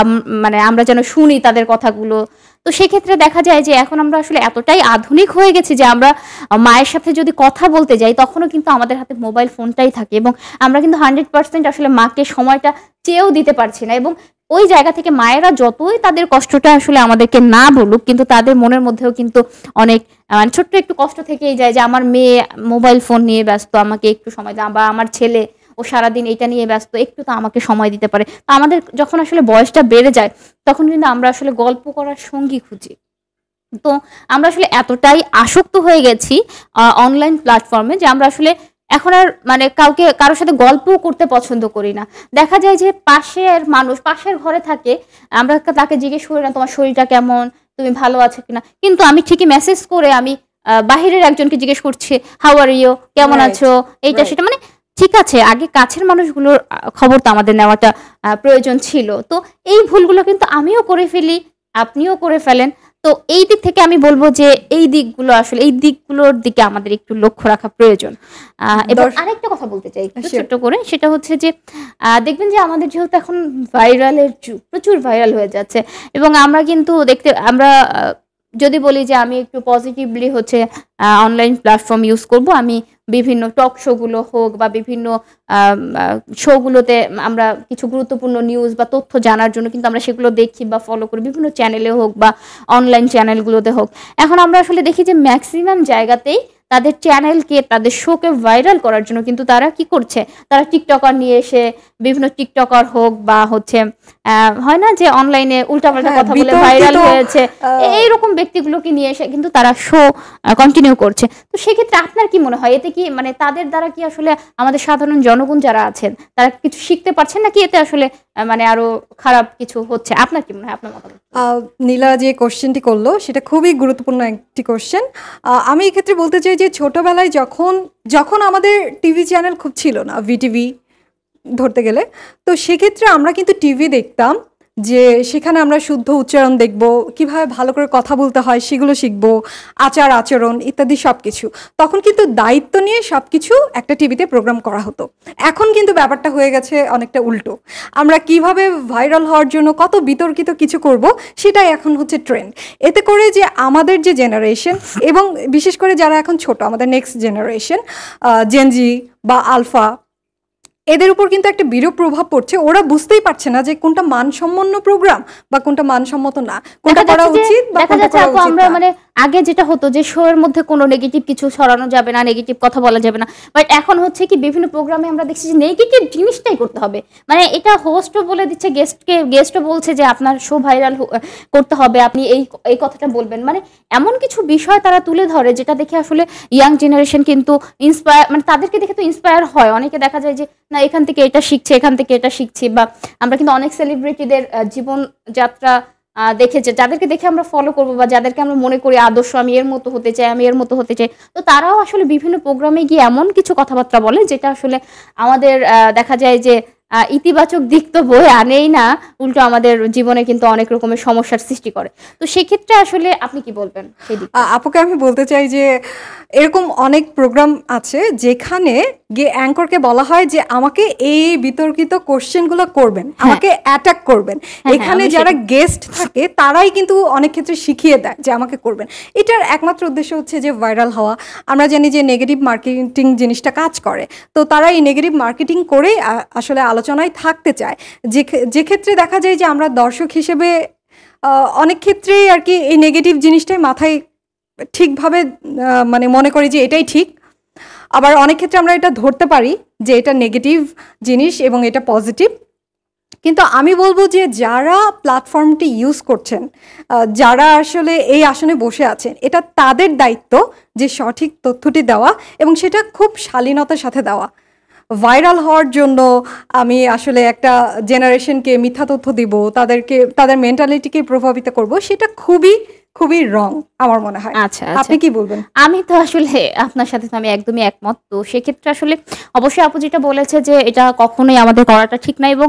মানে আমরা যেন শুনি তাদের কথাগুলো। তো সেক্ষেত্রে দেখা যায় যে এখন আমরা আসলে এতটাই আধুনিক হয়ে গেছি যে আমরা মায়ের সাথে যদি কথা বলতে যাই, তখনও কিন্তু আমাদের হাতে মোবাইল ফোনটাই থাকে, এবং আমরা কিন্তু 100% আসলে মাকে সময়টা চেয়েও দিতে পারছি না। এবং ওই জায়গা থেকে মায়েরা যতই তাদের কষ্টটা আসলে আমাদেরকে না বলুক, কিন্তু তাদের মনের মধ্যেও কিন্তু অনেক ছোট্ট একটু কষ্ট থেকেই যায় যে আমার মেয়ে মোবাইল ফোন নিয়ে ব্যস্ত, আমাকে একটু সময় দাও, বা আমার ছেলে ও সারাদিন এটা নিয়ে ব্যস্ত, একটু তো আমাকে সময় দিতে পারে। তো আমাদের যখন আসলে বয়সটা বেড়ে যায়, তখন কিন্তু আমরা আসলে গল্প করার সঙ্গী খুঁজি। তো আমরা আসলে এতটাই আসক্ত হয়ে গেছি অনলাইন প্ল্যাটফর্মে যে আমরা আসলে এখন আর মানে কারোর সাথে গল্পও করতে পছন্দ করি না। দেখা যায় যে পাশের মানুষ পাশের ঘরে থাকে, আমরা তাকে জিজ্ঞেস করি না তোমার শরীরটা কেমন, তুমি ভালো আছো কিনা, কিন্তু আমি ঠিকই মেসেজ করে আমি বাহিরের একজনকে জিজ্ঞেস করছি হাউ আর ইউ, কেমন আছো, এইটা সেটা। মানে ঠিক আছে, আগে কাছের মানুষগুলোর খবর তো আমাদের নেওয়াটা প্রয়োজন ছিল। তো এই ভুলগুলো কিন্তু আমিও করে ফেলি, আপনিও করে ফেলেন। তো এই দিক থেকে আমি বলবো যে এই দিকগুলো আসলে এই দিকগুলোর দিকে আমাদের একটু লক্ষ্য রাখা প্রয়োজন। এবং আরেকটা কথা বলতে চাই একটু ছোট্ট করে, সেটা হচ্ছে যে দেখবেন যে আমাদের যেহেতু এখন ভাইরালের যুগ, প্রচুর ভাইরাল হয়ে যাচ্ছে, এবং আমরা কিন্তু আমরা যদি বলি যে আমি একটু পজিটিভলি হচ্ছে অনলাইন প্ল্যাটফর্ম ইউজ করব, আমি বিভিন্ন টক শোগুলো হোক বা বিভিন্ন শোগুলোতে আমরা কিছু গুরুত্বপূর্ণ নিউজ বা তথ্য জানার জন্য কিন্তু আমরা সেগুলো দেখি বা ফলো করি, বিভিন্ন চ্যানেলে হোক বা অনলাইন চ্যানেলগুলোতে হোক। এখন আমরা আসলে দেখি যে ম্যাক্সিমাম জায়গাতেই তাদের চ্যানেলকে, তাদের শোকে ভাইরাল করার জন্য কিন্তু তারা কি করছে, তারা টিকটকার নিয়ে এসে বিভিন্ন টিকটকার হোক বা হচ্ছে হয় না যে অনলাইনে উল্টাপাল্টা কথা বলে ভাইরাল হয়েছে, এইরকম ব্যক্তিগুলোকে নিয়ে এসে কিন্তু তারা শো কন্টিনিউ করছে। তো সেক্ষেত্রে আপনার কি মনে হয়, এতে কি মানে তাদের দ্বারা কি আসলে আমাদের সাধারণ জনগণ যারা আছেন তারা কিছু শিখতে পারছেন নাকি এতে আসলে মানে আরো খারাপ কিছু হচ্ছে? আপনার কি মনে হয়, আপনার মতামত? নীলা যে কোশ্চেনটি করলো সেটা খুবই গুরুত্বপূর্ণ একটি কোশ্চেন। আমি এক্ষেত্রে বলতে চাই যে ছোটবেলায় যখন আমাদের টিভি চ্যানেল খুব ছিল না, ভিটিভি ধরতে গেলে, তো সেক্ষেত্রে আমরা কিন্তু টিভি দেখতাম, যে সেখানে আমরা শুদ্ধ উচ্চারণ দেখব, কিভাবে ভালো করে কথা বলতে হয় সেগুলো শিখবো, আচার আচরণ ইত্যাদি সব কিছু। তখন কিন্তু দায়িত্ব নিয়ে সব কিছু একটা টিভিতে প্রোগ্রাম করা হতো। এখন কিন্তু ব্যাপারটা হয়ে গেছে অনেকটা উল্টো। আমরা কিভাবে ভাইরাল হওয়ার জন্য কত বিতর্কিত কিছু করব, সেটাই এখন হচ্ছে ট্রেন্ড। এতে করে যে আমাদের যে জেনারেশন, এবং বিশেষ করে যারা এখন ছোট, আমাদের নেক্সট জেনারেশন জেনজি বা আলফা, এদের উপর কিন্তু একটা বিরূপ প্রভাব পড়ছে। ওরা বুঝতেই পারছে না যে কোনটা মানসম্পন্ন প্রোগ্রাম বা কোনটা মানসম্মত না, কোনটা করা উচিত বা কোনটা করা উচিত না। আমরা মানে আগে যেটা হতো যে শো এর মধ্যে কোনো নেগেটিভ কিছু ছড়ানো যাবে না, নেগেটিভ কথা বলা যাবে না, বাট এখন হচ্ছে কি বিভিন্ন প্রোগ্রামে আমরা দেখছি যে নেগেটিভ জিনিসটাই করতে হবে। মানে এটা হোস্টও বলে দিচ্ছে, গেস্টও বলছে যে আপনার শো ভাইরাল করতে হবে, আপনি এই কথাটা বলবেন। মানে এমন কিছু বিষয় তারা তুলে ধরে যেটা দেখে আসলে ইয়াং জেনারেশন কিন্তু ইন্সপায়ার, মানে তাদেরকে দেখে তো ইন্সপায়ার হয়। অনেকে দেখা যায় যে না এখান থেকে এটা শিখছে, এখান থেকে এটা শিখছি, বা আমরা কিন্তু অনেক সেলিব্রিটিদের জীবনযাত্রা দেখেছে, যাদেরকে দেখে আমরা ফলো করবো বা যাদেরকে আমরা মনে করি আদর্শ, আমি এর মতো হতে চাই, আমি এর মতো হতে চাই। তো তারাও আসলে বিভিন্ন প্রোগ্রামে গিয়ে এমন কিছু কথাবার্তা বলে যেটা আসলে আমাদের দেখা যায় যে ইতিবাচক দিক তো বয়ে আনেই না, উল্টো আমাদের জীবনে কিন্তু অনেক রকমের সমস্যার সৃষ্টি করে। তো সেক্ষেত্রে আসলে আপনি কি বলবেন সেই দিক? আপুকে আমি বলতে চাই যে এরকম অনেক প্রোগ্রাম আছে যেখানে গিয়ে অ্যাঙ্করকে বলা হয় যে আমাকে এই বিতর্কিত কোশ্চেনগুলো করবেন, আমাকে অ্যাটাক করবেন। এখানে যারা গেস্ট থাকে তারাই কিন্তু অনেক ক্ষেত্রে শিখিয়ে দেয় যে আমাকে করবেন। এটার একমাত্র উদ্দেশ্য হচ্ছে যে ভাইরাল হওয়া। আমরা জানি যে নেগেটিভ মার্কেটিং জিনিসটা কাজ করে, তো তারা এই নেগেটিভ মার্কেটিং করেই আসলে আলোচনায় থাকতে চায়। যে ক্ষেত্রে দেখা যায় যে আমরা দর্শক হিসেবে অনেক ক্ষেত্রেই আর কি এই নেগেটিভ জিনিসটাই মাথায় ঠিকভাবে মানে মনে করি যে এটাই ঠিক। আবার অনেক ক্ষেত্রে আমরা এটা ধরতে পারি যে এটা নেগেটিভ জিনিস এবং এটা পজিটিভ। কিন্তু আমি বলবো যে যারা প্ল্যাটফর্মটি ইউজ করছেন, যারা আসলে এই আসনে বসে আছেন, এটা তাদের দায়িত্ব যে সঠিক তথ্যটি দেওয়া এবং সেটা খুব শালীনতার সাথে দেওয়া। ভাইরাল হওয়ার জন্য আমি আসলে একটা জেনারেশনকে মিথ্যা তথ্য দিব, তাদের মেন্টালিটিকে প্রভাবিত করব, সেটা খুবই খুবই রং আমার মনে হয়। আচ্ছা, আপনি কি বলবেন? আমি তো আসলে আপনার সাথে তো আমি একদমই একমত। তো সেক্ষেত্রে আসলে অবশ্যই আপু যেটা বলেছে যে এটা কখনোই আমাদের করাটা ঠিক না। এবং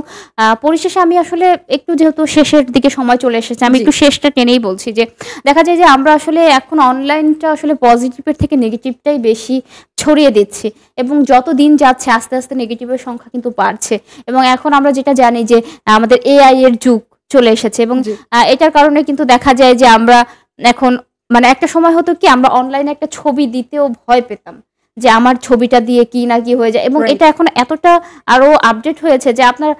পরিশেষে আমি আসলে একটু যেহেতু শেষের দিকে সময় চলে এসেছে, আমি একটু শেষটা টেনেই বলছি যে দেখা যায় যে আমরা আসলে এখন অনলাইনটা আসলে পজিটিভের থেকে নেগেটিভটাই বেশি ছড়িয়ে দিচ্ছি, এবং যত দিন যাচ্ছে আস্তে আস্তে নেগেটিভের সংখ্যা কিন্তু বাড়ছে। এবং এখন আমরা যেটা জানি যে আমাদের এআই এর যুগ চলে এসেছে, এবং এটার কারণে কিন্তু দেখা যায় যে আমরা এখন মানে একটা সময় হতো কি আমরা অনলাইনে একটা ছবি দিতেও ভয় পেতাম যে আমার ছবিটা দিয়ে কি না কি হয়ে যায়। এবং এটা এখন এতটা আরো আপডেট হয়েছে যে আপনার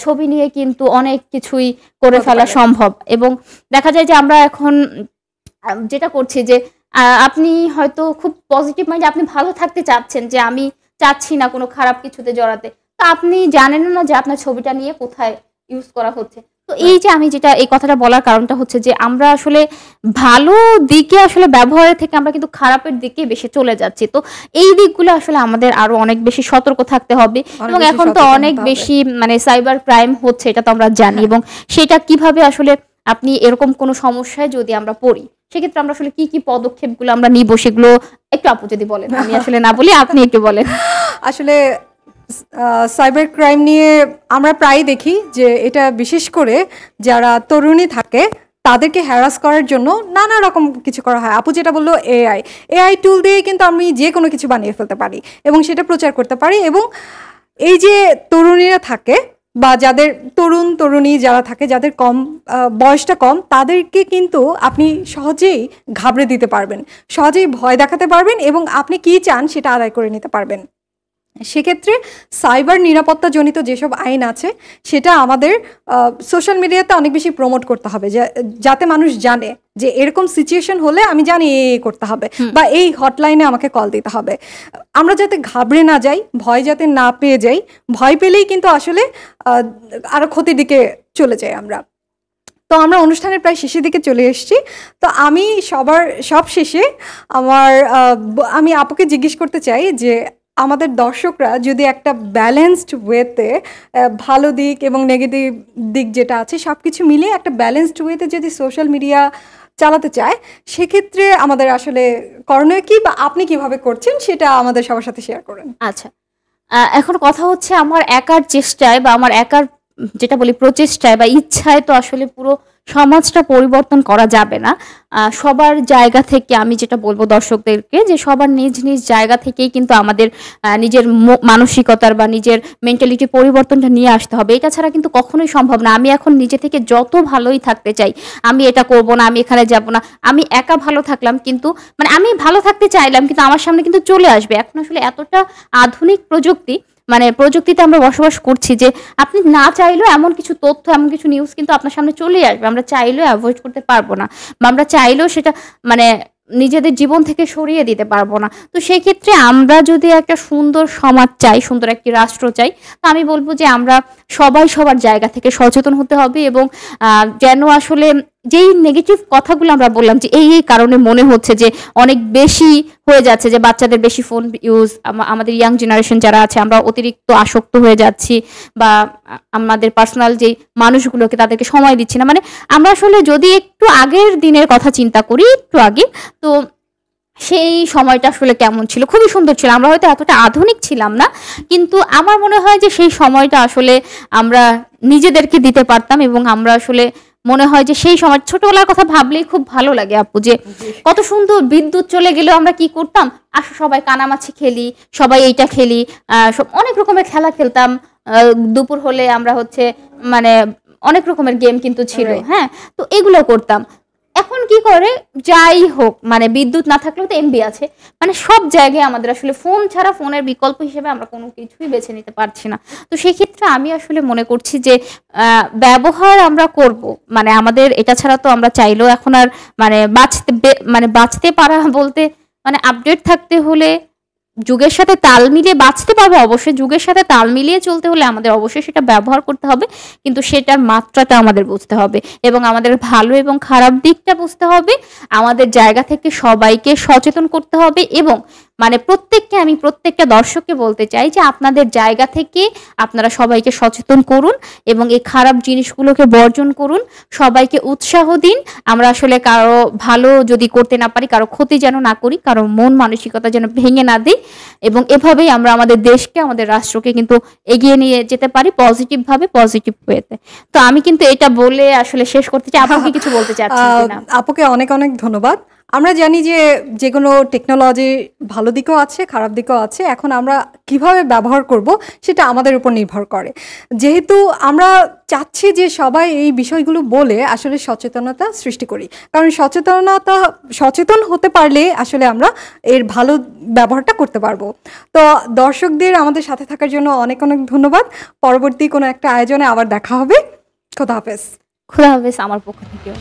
ছবি নিয়ে কিন্তু অনেক কিছুই করে ফেলা সম্ভব। এবং দেখা যায় যে আমরা এখন যেটা করছি যে আপনি হয়তো খুব পজিটিভ মাইন্ডে আপনি ভালো থাকতে চাচ্ছেন, যে আমি চাচ্ছি না কোনো খারাপ কিছুতে জড়াতে, তো আপনি জানেন না যে আপনার ছবিটা নিয়ে কোথায় ইউজ করা হচ্ছে। তো এই যে আমি যেটা এই কথাটা বলার কারণটা হচ্ছে যে আমরা আসলে ভালো দিকে আসলে ব্যবহারের থেকে আমরা কিন্তু খারাপের দিকে বেশি চলে যাচ্ছি। তো এই দিকগুলো আসলে আমাদের আরো অনেক বেশি সতর্ক থাকতে হবে। এবং এখন তো অনেক বেশি মানে সাইবার ক্রাইম হচ্ছে, এটা তো আমরা জানি। এবং সেটা কিভাবে আসলে আপনি এরকম কোনো সমস্যায় যদি আমরা পড়ি, সেক্ষেত্রে আমরা আসলে কি কি পদক্ষেপগুলো আমরা নিব সেগুলো একটু আপু যদি বলেন। আমি আসলে না বলি, আপনি একটু বলেন। আসলে সাইবার ক্রাইম নিয়ে আমরা প্রায় দেখি যে এটা বিশেষ করে যারা তরুণী থাকে তাদেরকে হ্যারাস করার জন্য নানা রকম কিছু করা হয়। আপু যেটা বললো এআই টুল দিয়ে কিন্তু আমি যে কোনো কিছু বানিয়ে ফেলতে পারি এবং সেটা প্রচার করতে পারি। এবং এই যে তরুণীরা থাকে বা যাদের তরুণী যারা থাকে, যাদের বয়সটা কম, তাদেরকে কিন্তু আপনি সহজেই ঘাবড়ে দিতে পারবেন, সহজেই ভয় দেখাতে পারবেন এবং আপনি কি চান সেটা আদায় করে নিতে পারবেন। সেক্ষেত্রে সাইবার নিরাপত্তাজনিত যেসব আইন আছে সেটা আমাদের সোশ্যাল মিডিয়াতে অনেক বেশি প্রমোট করতে হবে, যাতে মানুষ জানে যে এরকম সিচুয়েশন হলে আমি জানি করতে হবে বা এই হটলাইনে আমাকে কল দিতে হবে। আমরা যাতে ঘাবড়ে না যাই, ভয় যাতে না পেয়ে যাই, ভয় পেলেই কিন্তু আসলে আরো ক্ষতির দিকে চলে যাই আমরা। তো আমরা অনুষ্ঠানের প্রায় শেষের দিকে চলে এসেছি। তো আমি সব শেষে আমি আপুকে জিজ্ঞেস করতে চাই যে আমাদের দর্শকরা যদি একটা ব্যালেন্সড ওয়েতে ভালো দিক এবং নেগেটিভ দিক যেটা আছে সব কিছু মিলিয়ে একটা ব্যালেন্সড ওয়েতে যদি সোশ্যাল মিডিয়া চালাতে চায়, সেক্ষেত্রে আমাদের আসলে করণীয় কি বা আপনি কিভাবে করছেন সেটা আমাদের সবার সাথে শেয়ার করেন। আচ্ছা, এখন কথা হচ্ছে আমার একার চেষ্টায় বা আমার একার যেটা বলি প্রচেষ্টায় বা ইচ্ছায় তো আসলে পুরো সমাজটা পরিবর্তন করা যাবে না। সবার জায়গা থেকে আমি যেটা বলবো দর্শকদেরকে যে সবার নিজ নিজ জায়গা থেকেই কিন্তু আমাদের নিজের মানসিকতার বা নিজের মেন্টালিটি পরিবর্তনটা নিয়ে আসতে হবে। এটা ছাড়া কিন্তু কখনোই সম্ভব না। আমি এখন নিজে থেকে যত ভালোই থাকতে চাই, আমি এটা করব না, আমি এখানে যাব না, আমি একা ভালো থাকলাম কিন্তু মানে আমি ভালো থাকতে চাইলাম কিন্তু আমার সামনে কিন্তু চলে আসবে। এখন আসলে এতটা আধুনিক প্রযুক্তিতে আমরা বসবাস করছি যে আপনি না চাইলেও এমন কিছু তথ্য, এমন কিছু নিউজ কিন্তু আপনার সামনে চলেই আসবে। আমরা চাইলেও অ্যাভয়েড করতে পারবো না বা আমরা চাইলেও সেটা নিজেদের জীবন থেকে সরিয়ে দিতে পারবো না। তো সেই ক্ষেত্রে আমরা যদি একটা সুন্দর সমাজ চাই, সুন্দর একটি রাষ্ট্র চাই, তো আমি বলবো যে আমরা সবাই সবার জায়গা থেকে সচেতন হতে হবে এবং যেন আসলে যেই নেগেটিভ কথাগুলো আমরা বললাম যে এই কারণে মনে হচ্ছে যে অনেক বেশি হয়ে যাচ্ছে, যে বাচ্চাদের বেশি ফোন ইউজ, আমাদের ইয়াং জেনারেশন যারা আছে আমরা অতিরিক্ত আসক্ত হয়ে যাচ্ছি বা আমাদের পার্সোনাল যে মানুষগুলোকে তাদেরকে সময় দিচ্ছি না। আমরা আসলে যদি একটু আগের দিনের কথা চিন্তা করি, একটু আগে, তো সেই সময়টা আসলে কেমন ছিল, খুবই সুন্দর ছিল। আমরা হয়তো এতটা আধুনিক ছিলাম না, কিন্তু আমার মনে হয় যে সেই সময়টা আসলে আমরা নিজেদেরকে দিতে পারতাম এবং আমরা আসলে মনে হয় যে সেই সময় ছোটবেলার কথা ভাবলেই খুব ভালো লাগে আপু, যে কত সুন্দর বিদ্যুৎ চলে গেলেও আমরা কি করতাম, আসো সবাই কানামাছি খেলি, সবাই এইটা খেলি, অনেক রকমের খেলা খেলতাম। দুপুর হলে আমরা অনেক রকমের গেম কিন্তু ছিল, হ্যাঁ, তো এগুলো করতাম। এখন কি করে, যাই হোক বিদ্যুৎ না থাকলেও তো এমবি আছে, সব জায়গায় আমাদের আসলে ফোন ছাড়া, ফোনের বিকল্প হিসেবে আমরা কোনো কিছুই বেছে নিতে পারছি না। তো সেই ক্ষেত্রে আমি আসলে মনে করছি যে ব্যবহার আমরা করব, আমাদের এটা ছাড়া তো আমরা চাইলেও এখন আর বাঁচতে পারা বলতে আপডেট থাকতে হলে, যুগের সাথে তাল মিলিয়ে বাঁচতে পারবো অবশ্যই, যুগের সাথে তাল মিলিয়ে চলতে হলে আমাদের অবশ্যই সেটা ব্যবহার করতে হবে, কিন্তু সেটার মাত্রাটা আমাদের বুঝতে হবে এবং আমাদের ভালো এবং খারাপ দিকটা বুঝতে হবে। আমাদের জায়গা থেকে সবাইকে সচেতন করতে হবে এবং প্রত্যেকটা দর্শককে বলতে চাই যে আপনাদের জায়গা থেকে আপনারা সবাইকে সচেতন করুন এবং এই খারাপ জিনিসগুলোকে বর্জন করুন, সবাইকে উৎসাহ দিন। আমরা আসলে কারো ভালো যদি করতে না পারি, কারো ক্ষতি যেন না করি, কারো মন মানসিকতা যেন ভেঙে না দিই, এবং এভাবেই আমরা আমাদের দেশকে, আমাদের রাষ্ট্রকে কিন্তু এগিয়ে নিয়ে যেতে পারি পজিটিভ ভাবে, পজিটিভ ওয়েতে। তো আমি কিন্তু এটা বলে আসলে শেষ করতে চাই। আপনাকে কিছু বলতে চাচ্ছেন কিনা? আপুকে অনেক অনেক ধন্যবাদ। আমরা জানি যে কোনো টেকনোলজি ভালো দিকও আছে, খারাপ দিকও আছে। এখন আমরা কিভাবে ব্যবহার করব সেটা আমাদের উপর নির্ভর করে। যেহেতু আমরা চাচ্ছি যে সবাই এই বিষয়গুলো বলে আসলে সচেতনতা সৃষ্টি করি, কারণ সচেতন হতে পারলে আসলে আমরা এর ভালো ব্যবহারটা করতে পারবো। তো দর্শকদের আমাদের সাথে থাকার জন্য অনেক অনেক ধন্যবাদ। পরবর্তী কোনো একটা আয়োজনে আবার দেখা হবে। খোদা হাফেজ। খোদা হাফেজ আমার পক্ষ থেকেও।